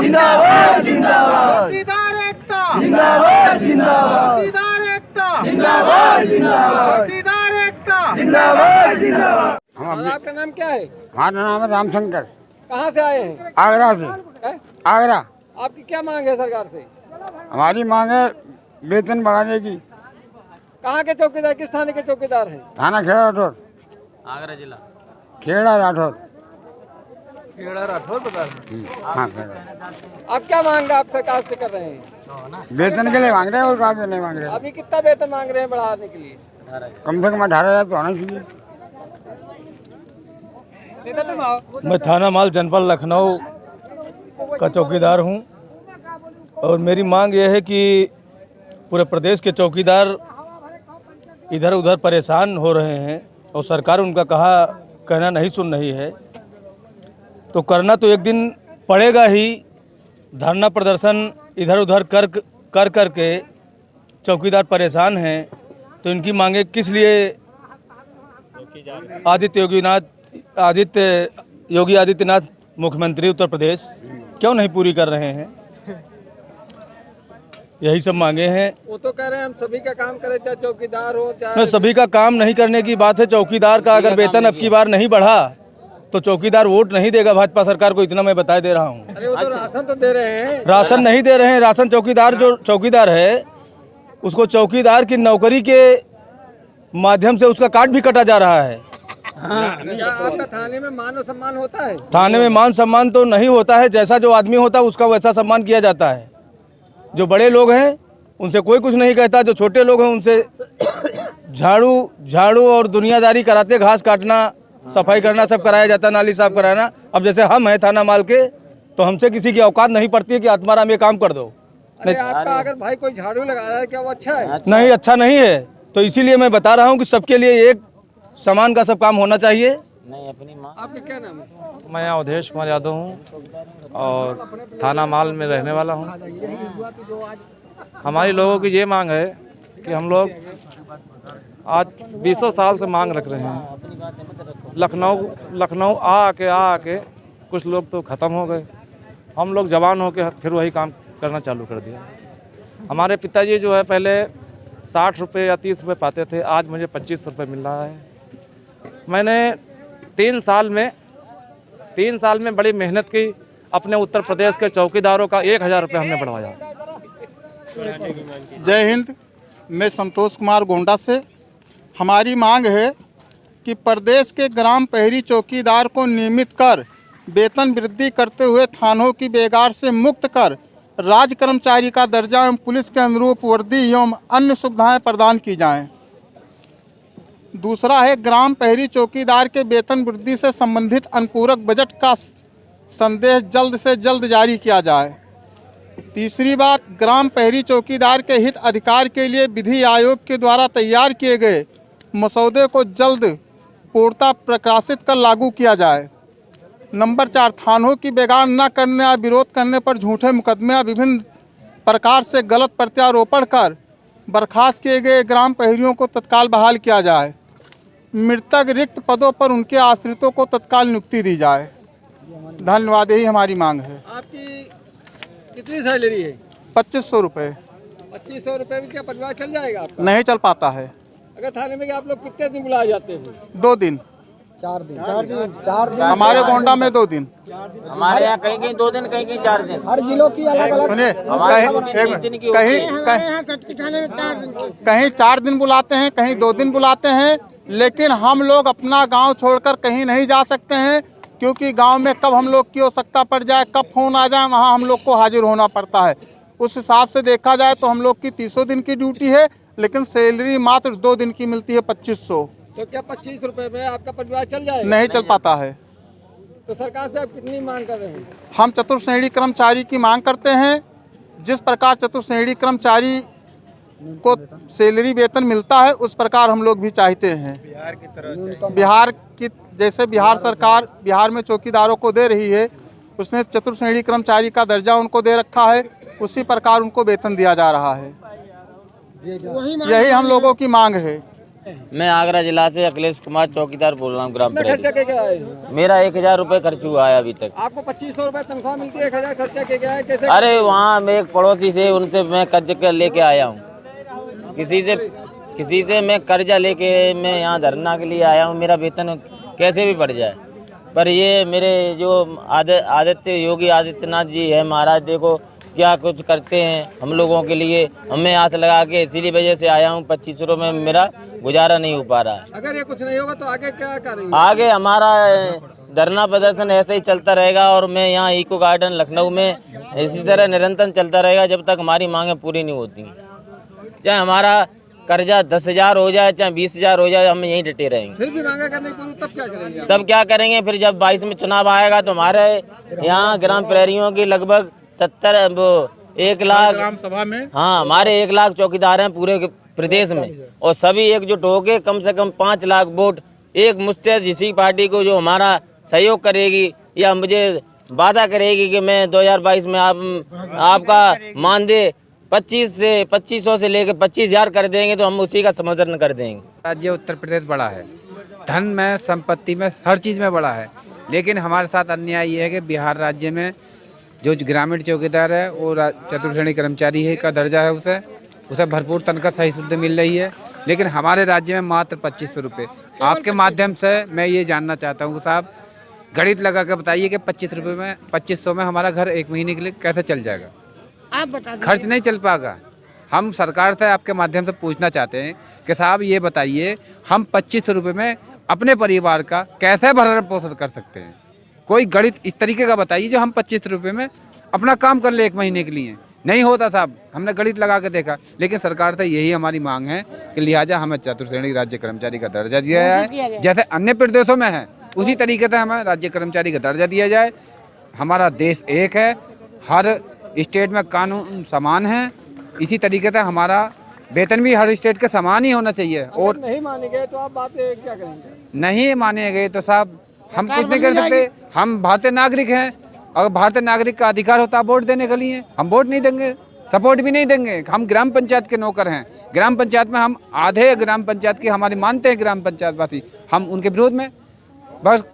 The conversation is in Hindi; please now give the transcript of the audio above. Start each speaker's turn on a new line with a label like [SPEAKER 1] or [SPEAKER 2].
[SPEAKER 1] जिंदाबाद जिंदाबाद
[SPEAKER 2] चौकीदार एकता
[SPEAKER 1] जिंदाबाद जिंदाबाद
[SPEAKER 2] चौकीदार एकता
[SPEAKER 1] जिंदाबाद जिंदाबाद
[SPEAKER 2] चौकीदार एकता
[SPEAKER 1] जिंदाबाद जिंदाबाद।
[SPEAKER 2] आपका नाम क्या है?
[SPEAKER 3] हमारा नाम है रामशंकर,
[SPEAKER 2] कहाँ से आए हैं?
[SPEAKER 3] आगरा से।
[SPEAKER 2] हैं?
[SPEAKER 3] आगरा।
[SPEAKER 2] आपकी क्या मांग है सरकार से?
[SPEAKER 3] हमारी मांग है वेतन बढ़ाने की।
[SPEAKER 2] कहाँ के चौकीदार, किस थाने के चौकीदार हैं?
[SPEAKER 3] थाना खेड़ा राठौर,
[SPEAKER 4] आगरा जिला।
[SPEAKER 3] खेड़ा राठौर।
[SPEAKER 2] खेड़ा राठौर बता रहे
[SPEAKER 3] हाँ खेड़ा।
[SPEAKER 2] आप क्या मांग आप सरकार से कर रहे हैं?
[SPEAKER 3] वेतन के लिए मांग रहे हैं और कागज नहीं मांग रहे हैं।
[SPEAKER 2] अभी कितना वेतन मांग रहे हैं बढ़ाने के लिए?
[SPEAKER 3] कम से कम 18,000 तो आना चाहिए।
[SPEAKER 5] मैं थाना माल जनपद लखनऊ का चौकीदार हूं और मेरी मांग यह है कि पूरे प्रदेश के चौकीदार इधर उधर परेशान हो रहे हैं और सरकार उनका कहना नहीं सुन रही है, तो करना तो एक दिन पड़ेगा ही। धरना प्रदर्शन इधर उधर कर के चौकीदार परेशान हैं, तो इनकी मांगे किस लिए आदित्य योगी आदित्यनाथ मुख्यमंत्री उत्तर प्रदेश क्यों नहीं पूरी कर रहे हैं? यही सब मांगे हैं।
[SPEAKER 2] वो तो कह रहे हैं हम सभी का काम करें, चाहे चौकीदार हो चाहे।
[SPEAKER 5] न सभी का काम नहीं करने की बात है। चौकीदार का अगर वेतन अब की बार नहीं बढ़ा तो चौकीदार वोट नहीं देगा भाजपा सरकार को, इतना मैं बता दे रहा हूँ।
[SPEAKER 2] अरे वो तो राशन तो दे रहे हैं।
[SPEAKER 5] राशन नहीं दे रहे हैं। राशन चौकीदार जो चौकीदार है उसको चौकीदार की नौकरी के माध्यम से उसका कार्ड भी कटा जा रहा है।
[SPEAKER 2] क्या आपका थाने में मान और सम्मान होता है?
[SPEAKER 5] थाने में मान सम्मान तो नहीं होता है। जैसा जो आदमी होता है उसका वैसा सम्मान किया जाता है। जो बड़े लोग हैं उनसे कोई कुछ नहीं कहता, जो छोटे लोग हैं उनसे झाड़ू और दुनियादारी कराते, घास काटना, सफाई करना सब कराया जाता, नाली साफ कराना। अब जैसे हम हैं थाना माल के, तो हमसे किसी की औकात नहीं पड़ती है कि आत्माराम ये काम कर दो।
[SPEAKER 2] अरे आपका अगर भाई कोई झाड़ू लगा रहा है क्या वो अच्छा है?
[SPEAKER 5] नहीं, अच्छा नहीं है। तो इसीलिए मैं बता रहा हूँ कि सबके लिए एक समान का सब काम होना चाहिए।
[SPEAKER 4] नहीं अपनी माँ।
[SPEAKER 2] आपका क्या नाम है?
[SPEAKER 6] मैं अवधेश कुमार यादव हूँ और थाना माल में रहने वाला हूँ। हमारी लोगों की ये मांग है कि हम लोग आज 20 साल से मांग रख रहे हैं। लखनऊ आके कुछ लोग तो ख़त्म हो गए। हम लोग जवान होकर फिर वही काम करना चालू कर दिया। हमारे पिताजी जो है पहले 60 रुपये या 30 रुपये पाते थे, आज मुझे 25 रुपये मिल रहा है। मैंने 3 साल में बड़ी मेहनत की। अपने उत्तर प्रदेश के चौकीदारों का 1000 रुपये हमने बढ़वाया।
[SPEAKER 7] जय हिंद। मैं संतोष कुमार गोंडा से। हमारी मांग है कि प्रदेश के ग्राम प्रहरी चौकीदार को नियमित कर वेतन वृद्धि करते हुए थानों की बेगार से मुक्त कर राज्य कर्मचारी का दर्जा एवं पुलिस के अनुरूप वर्दी एवं अन्य सुविधाएं प्रदान की जाएं। दूसरा है ग्राम प्रहरी चौकीदार के वेतन वृद्धि से संबंधित अनुपूरक बजट का संदेश जल्द से जल्द जारी किया जाए। तीसरी बात, ग्राम प्रहरी चौकीदार के हित अधिकार के लिए विधि आयोग के द्वारा तैयार किए गए मसौदे को जल्द पूर्णतः प्रकाशित कर लागू किया जाए। नंबर 4, थानों की बेगार न करने या विरोध करने पर झूठे मुकदमे या विभिन्न प्रकार से गलत प्रत्यारोपण कर बर्खास्त किए गए ग्राम प्रहरियों को तत्काल बहाल किया जाए। मृतक रिक्त पदों पर उनके आश्रितों को तत्काल नियुक्ति दी जाए। धन्यवाद। यही हमारी मांग है।
[SPEAKER 2] आपकी कितनी सैलरी है?
[SPEAKER 7] 2500 रुपये।
[SPEAKER 2] 2500 रुपये में क्या परिवार चल जाएगा आपका?
[SPEAKER 7] नहीं चल पाता है।
[SPEAKER 2] अगर थाने में आप लोग कितने दिन बुलाए जाते हैं?
[SPEAKER 7] 2 दिन।
[SPEAKER 2] 4 दिन।
[SPEAKER 7] हमारे गोंडा में 2 दिन।
[SPEAKER 4] हमारे यहाँ कहीं 2 दिन, कहीं 4 दिन।
[SPEAKER 2] हर जिलों की अलग अलग।
[SPEAKER 7] सुनिए, कहीं 4 दिन बुलाते हैं, कहीं 2 दिन बुलाते हैं, लेकिन हम लोग अपना गांव छोड़कर कहीं नहीं जा सकते हैं, क्योंकि गांव में कब हम लोग की आवश्यकता पड़ जाए, कब फोन आ जाए, वहां हम लोग को हाजिर होना पड़ता है। उस हिसाब से देखा जाए तो हम लोग की 300 दिन की ड्यूटी है, लेकिन सैलरी मात्र 2 दिन की मिलती है 2500।
[SPEAKER 2] तो क्या 25 रुपये में आपका परिवार चल जाएगा?
[SPEAKER 7] नहीं चल पाता है।
[SPEAKER 2] तो सरकार से आप कितनी मांग कर रहे हैं?
[SPEAKER 7] हम चतुर्श्रेणी कर्मचारी की मांग करते हैं। जिस प्रकार चतुर्श्रेणी कर्मचारी को सैलरी वेतन मिलता है उस प्रकार हम लोग भी चाहते हैं। बिहार की जैसे बिहार सरकार बिहार में चौकीदारों को दे रही है, उसने चतुर्श्रेणी कर्मचारी का दर्जा उनको दे रखा है, उसी प्रकार उनको वेतन दिया जा रहा है। यही हम लोगों की मांग है।
[SPEAKER 4] मैं आगरा जिला से अखिलेश कुमार चौकीदार बोल रहा हूँ ग्राम
[SPEAKER 2] कितना खर्चा
[SPEAKER 4] प्रहरी।
[SPEAKER 2] के गया है?
[SPEAKER 4] मेरा 1000 रुपये खर्च हुआ है अभी तक।
[SPEAKER 2] आपको 2500 रुपए तनख्वाह मिलती है, 1000 खर्चा के गया है, कैसे?
[SPEAKER 4] अरे वहाँ मैं एक पड़ोसी से उनसे मैं कर्ज कर लेके आया हूँ, किसी से मैं कर्जा लेके मैं यहाँ धरना के लिए आया हूँ। मेरा वेतन कैसे भी बढ़ जाए, पर ये मेरे जो योगी आदित्यनाथ जी है महाराज, देखो क्या कुछ करते हैं हम लोगों के लिए। हमें आस लगा के इसीलिए वजह से आया हूँ। 2500 में मेरा गुजारा नहीं हो पा रहा है।
[SPEAKER 2] अगर ये कुछ नहीं होगा तो आगे क्या करेंगे?
[SPEAKER 4] आगे हमारा धरना प्रदर्शन ऐसे ही चलता रहेगा और मैं यहाँ इको गार्डन लखनऊ में इसी तरह निरंतर चलता रहेगा जब तक हमारी मांगें पूरी नहीं होती। चाहे हमारा कर्जा 10,000 हो जाए, चाहे 20,000 हो जाए, हम यहीं डटे रहेंगे।
[SPEAKER 2] फिर भी मांगा करने पूरी तब क्या करेंगे?
[SPEAKER 4] तब क्या करेंगे? फिर जब 22 में चुनाव आएगा तो हमारे यहाँ ग्राम प्रहरियों की लगभग 1 लाख
[SPEAKER 7] ग्राम सभा में,
[SPEAKER 4] हाँ, हमारे 1 लाख चौकीदार हैं पूरे प्रदेश में, और सभी एकजुट होके कम से कम 5 लाख वोट एक मुस्तैद जिसी पार्टी को जो हमारा सहयोग करेगी या मुझे वादा करेगी कि मैं 2022 में आपका मानदेय 2500 से लेकर 25,000 कर देंगे, तो हम उसी का समर्थन कर देंगे।
[SPEAKER 8] राज्य उत्तर प्रदेश बड़ा है, धन में, संपत्ति में, हर चीज़ में बड़ा है, लेकिन हमारे साथ अन्याय ये है कि बिहार राज्य में जो ग्रामीण चौकीदार है वो चतुर्थ श्रेणी कर्मचारी है का दर्जा है, उसे भरपूर तनख्वाह सही शुद्ध मिल रही है, लेकिन हमारे राज्य में मात्र 2500 रुपये। आपके माध्यम से मैं ये जानना चाहता हूँ साहब, गणित लगा के बताइए कि 2500 में हमारा घर 1 महीने के लिए कैसे चल जाएगा?
[SPEAKER 9] आप बता दीजिए।
[SPEAKER 8] खर्च नहीं चल पाएगा। हम सरकार से आपके माध्यम से पूछना चाहते हैं कि साहब ये बताइए, हम 2500 रुपये में अपने परिवार का कैसे भरण पोषण कर सकते हैं? कोई गणित इस तरीके का बताइए जो हम 2500 रुपये में अपना काम कर ले 1 महीने के लिए। नहीं होता साहब, हमने गणित लगा के देखा, लेकिन सरकार से यही हमारी मांग है कि लिहाजा हमें चतुर्थ श्रेणी राज्य कर्मचारी का दर्जा दिया जाए, जैसे अन्य प्रदेशों में है उसी तरीके से हमें राज्य कर्मचारी का दर्जा दिया जाए। हमारा देश एक है, हर स्टेट में कानून समान है, इसी तरीके से हमारा वेतन भी हर स्टेट के समान ही होना चाहिए। और
[SPEAKER 2] नहीं माने गए तो आप बात क्या करेंगे?
[SPEAKER 8] नहीं माने गए तो साहब हम कुछ नहीं कर सकते। हम भारतीय नागरिक हैं, अगर भारतीय नागरिक का अधिकार होता है वोट देने के लिए, हम वोट नहीं देंगे, सपोर्ट भी नहीं देंगे। हम ग्राम पंचायत के नौकर हैं, ग्राम पंचायत में हम आधे ग्राम पंचायत की हमारी मानते हैं ग्राम पंचायत वासी, हम उनके विरोध में बस